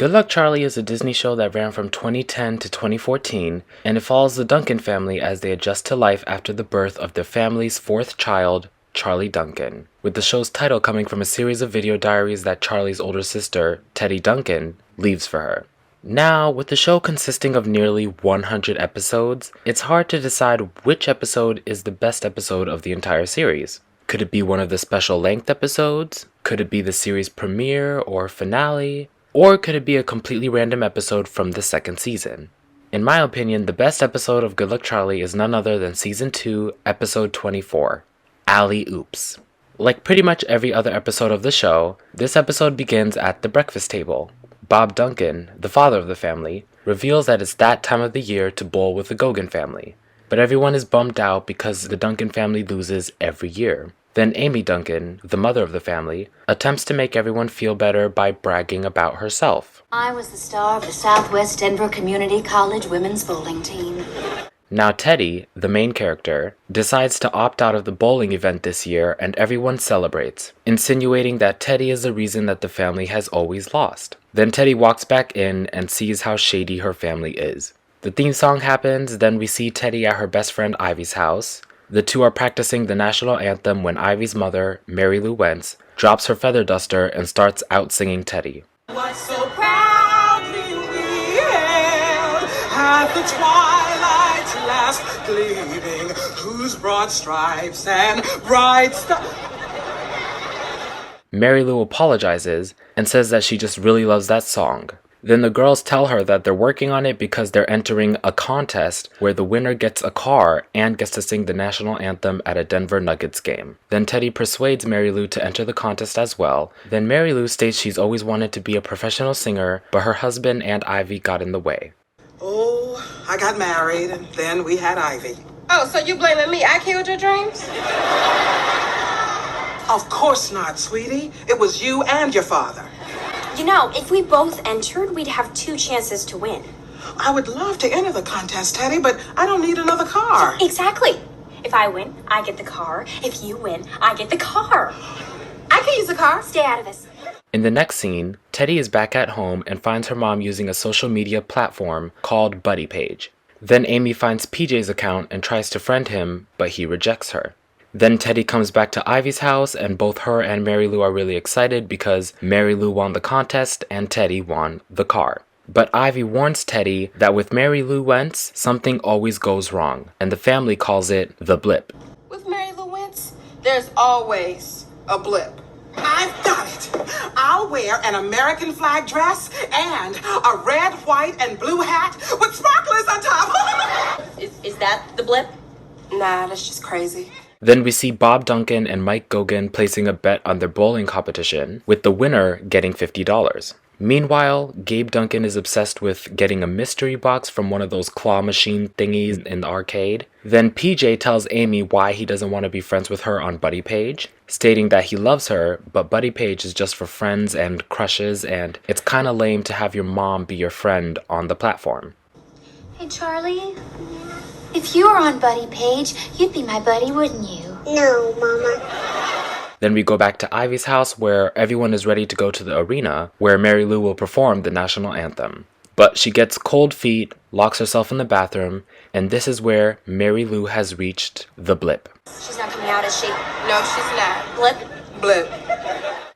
Good Luck Charlie is a Disney show that ran from 2010 to 2014, and it follows the Duncan family as they adjust to life after the birth of their family's fourth child, Charlie Duncan, with the show's title coming from a series of video diaries that Charlie's older sister, Teddy Duncan, leaves for her. Now, with the show consisting of nearly 100 episodes, it's hard to decide which episode is the best episode of the entire series. Could it be one of the special length episodes? Could it be the series premiere or finale? Or could it be a completely random episode from the second season? In my opinion, the best episode of Good Luck Charlie is none other than Season 2, Episode 24, Alley Oops. Like pretty much every other episode of the show, this episode begins at the breakfast table. Bob Duncan, the father of the family, reveals that it's that time of the year to bowl with the Goguen family. But everyone is bummed out because the Duncan family loses every year. Then Amy Duncan, the mother of the family, attempts to make everyone feel better by bragging about herself. I was the star of the Southwest Denver Community College women's bowling team. Now Teddy, the main character, decides to opt out of the bowling event this year and everyone celebrates, insinuating that Teddy is the reason that the family has always lost. Then Teddy walks back in and sees how shady her family is. The theme song happens, then we see Teddy at her best friend Ivy's house. The two are practicing the national anthem when Ivy's mother, Mary Lou Wentz, drops her feather duster and starts out-singing Teddy. Was so proudly we hailed at the twilight's last gleaming, whose broad stripes and bright stars. Mary Lou apologizes and says that she just really loves that song. Then the girls tell her that they're working on it because they're entering a contest where the winner gets a car and gets to sing the national anthem at a Denver Nuggets game. Then Teddy persuades Mary Lou to enter the contest as well. Then Mary Lou states she's always wanted to be a professional singer, but her husband and Ivy got in the way. Oh, I got married and then we had Ivy. Oh, so you blaming me? I killed your dreams? Of course not, sweetie. It was you and your father. You know, if we both entered, we'd have 2 chances to win. I would love to enter the contest, Teddy, but I don't need another car. Exactly. If I win, I get the car. If you win, I get the car. I can use a car. Stay out of this. In the next scene, Teddy is back at home and finds her mom using a social media platform called Buddy Page. Then Amy finds PJ's account and tries to friend him, but he rejects her. Then Teddy comes back to Ivy's house and both her and Mary Lou are really excited because Mary Lou won the contest and Teddy won the car. But Ivy warns Teddy that with Mary Lou Wentz, something always goes wrong, and the family calls it the blip. With Mary Lou Wentz, there's always a blip. I've got it. I'll wear an American flag dress and a red, white, and blue hat with sparklers on top. Is that the blip? Nah, that's just crazy. Then we see Bob Duncan and Mike Goguen placing a bet on their bowling competition, with the winner getting $50. Meanwhile, Gabe Duncan is obsessed with getting a mystery box from one of those claw machine thingies in the arcade. Then PJ tells Amy why he doesn't want to be friends with her on Buddy Page, stating that he loves her, but Buddy Page is just for friends and crushes, and it's kinda lame to have your mom be your friend on the platform. Hey, Charlie. If you were on Buddy Page, you'd be my buddy, wouldn't you? No, Mama. Then we go back to Ivy's house where everyone is ready to go to the arena where Mary Lou will perform the national anthem. But she gets cold feet, locks herself in the bathroom, and this is where Mary Lou has reached the blip. She's not coming out, is she? No, she's not. Blip? Blip.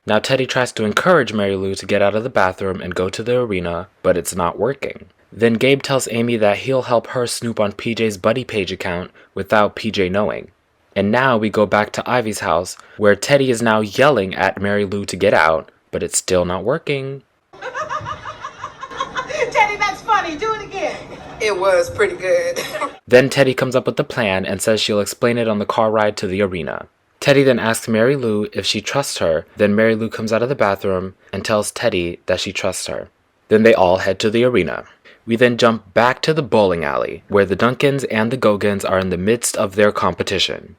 Now Teddy tries to encourage Mary Lou to get out of the bathroom and go to the arena, but it's not working. Then Gabe tells Amy that he'll help her snoop on PJ's Buddy Page account without PJ knowing. And now we go back to Ivy's house, where Teddy is now yelling at Mary Lou to get out, but it's still not working. Teddy, that's funny. Do it again. It was pretty good. Then Teddy comes up with a plan and says she'll explain it on the car ride to the arena. Teddy then asks Mary Lou if she trusts her, then Mary Lou comes out of the bathroom and tells Teddy that she trusts her. Then they all head to the arena. We then jump back to the bowling alley, where the Duncans and the Goguens are in the midst of their competition.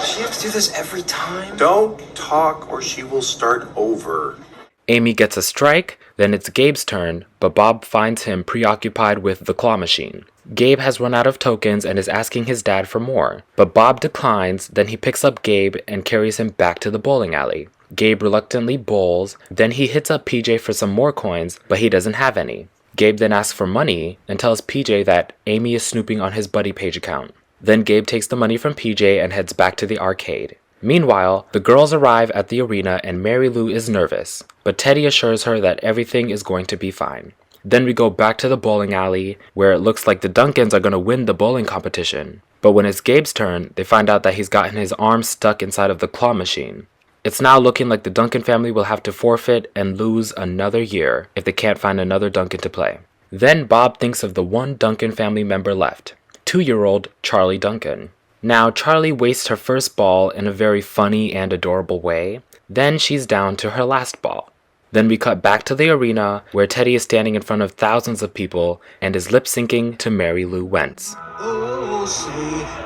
She has to do this every time? Don't talk or she will start over. Amy gets a strike, then it's Gabe's turn, but Bob finds him preoccupied with the claw machine. Gabe has run out of tokens and is asking his dad for more, but Bob declines, then he picks up Gabe and carries him back to the bowling alley. Gabe reluctantly bowls, then he hits up PJ for some more coins, but he doesn't have any. Gabe then asks for money and tells PJ that Amy is snooping on his Buddy Page account. Then Gabe takes the money from PJ and heads back to the arcade. Meanwhile, the girls arrive at the arena and Mary Lou is nervous, but Teddy assures her that everything is going to be fine. Then we go back to the bowling alley, where it looks like the Duncans are going to win the bowling competition. But when it's Gabe's turn, they find out that he's gotten his arm stuck inside of the claw machine. It's now looking like the Duncan family will have to forfeit and lose another year if they can't find another Duncan to play. Then Bob thinks of the one Duncan family member left, 2-year-old Charlie Duncan. Now, Charlie wastes her first ball in a very funny and adorable way. Then she's down to her last ball. Then we cut back to the arena, where Teddy is standing in front of thousands of people and is lip-syncing to Mary Lou Wentz. Oh, say,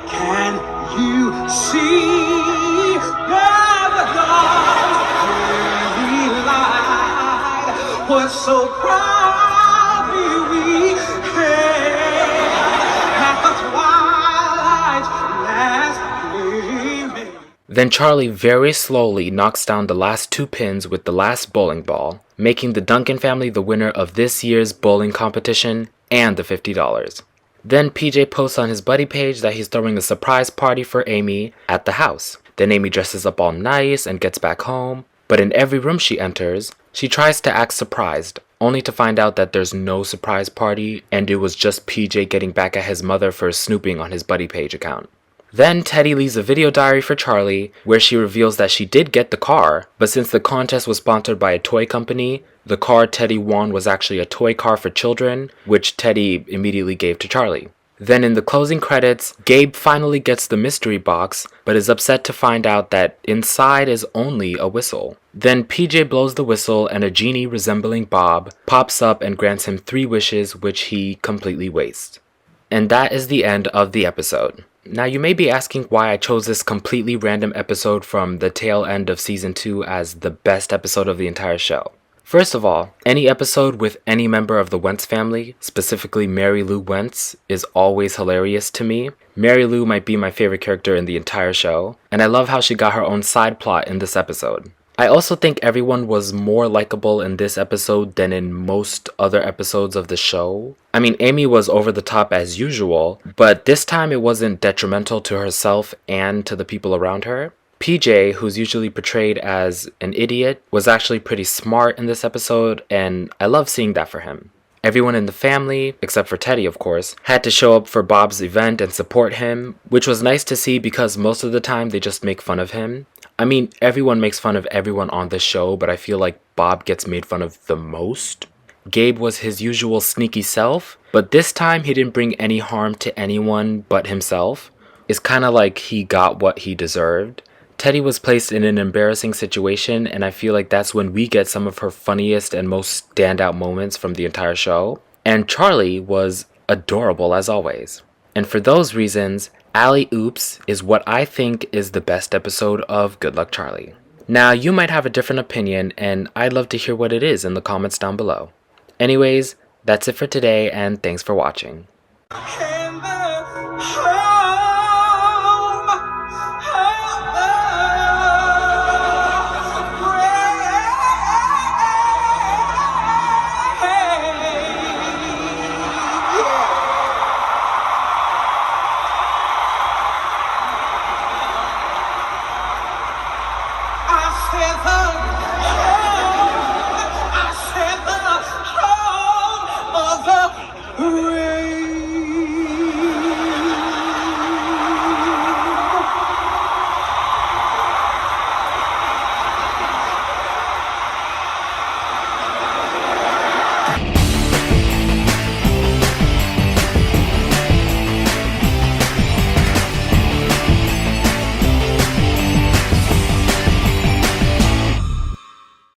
can you see where the dawn light was so proudly we came at the twilight's last gleaming. Then Charlie very slowly knocks down the last 2 pins with the last bowling ball, making the Duncan family the winner of this year's bowling competition and the $50. Then PJ posts on his buddy page that he's throwing a surprise party for Amy at the house. Then Amy dresses up all nice and gets back home, but in every room she enters, she tries to act surprised, only to find out that there's no surprise party and it was just PJ getting back at his mother for snooping on his buddy page account. Then Teddy leaves a video diary for Charlie, where she reveals that she did get the car, but since the contest was sponsored by a toy company, the car Teddy won was actually a toy car for children, which Teddy immediately gave to Charlie. Then in the closing credits, Gabe finally gets the mystery box, but is upset to find out that inside is only a whistle. Then PJ blows the whistle and a genie resembling Bob pops up and grants him 3 wishes, which he completely wastes. And that is the end of the episode. Now you may be asking why I chose this completely random episode from the tail end of season 2 as the best episode of the entire show. First of all, any episode with any member of the Wentz family, specifically Mary Lou Wentz, is always hilarious to me. Mary Lou might be my favorite character in the entire show, and I love how she got her own side plot in this episode. I also think everyone was more likable in this episode than in most other episodes of the show. I mean, Amy was over the top as usual, but this time it wasn't detrimental to herself and to the people around her. PJ, who's usually portrayed as an idiot, was actually pretty smart in this episode, and I love seeing that for him. Everyone in the family, except for Teddy of course, had to show up for Bob's event and support him, which was nice to see because most of the time they just make fun of him. I mean, everyone makes fun of everyone on the show, but I feel like Bob gets made fun of the most. Gabe was his usual sneaky self, but this time he didn't bring any harm to anyone but himself. It's kind of like he got what he deserved. Teddy was placed in an embarrassing situation, and I feel like that's when we get some of her funniest and most standout moments from the entire show. And Charlie was adorable as always. And for those reasons, Alley Oops is what I think is the best episode of Good Luck Charlie. Now, you might have a different opinion, and I'd love to hear what it is in the comments down below. Anyways, that's it for today, and thanks for watching. Can the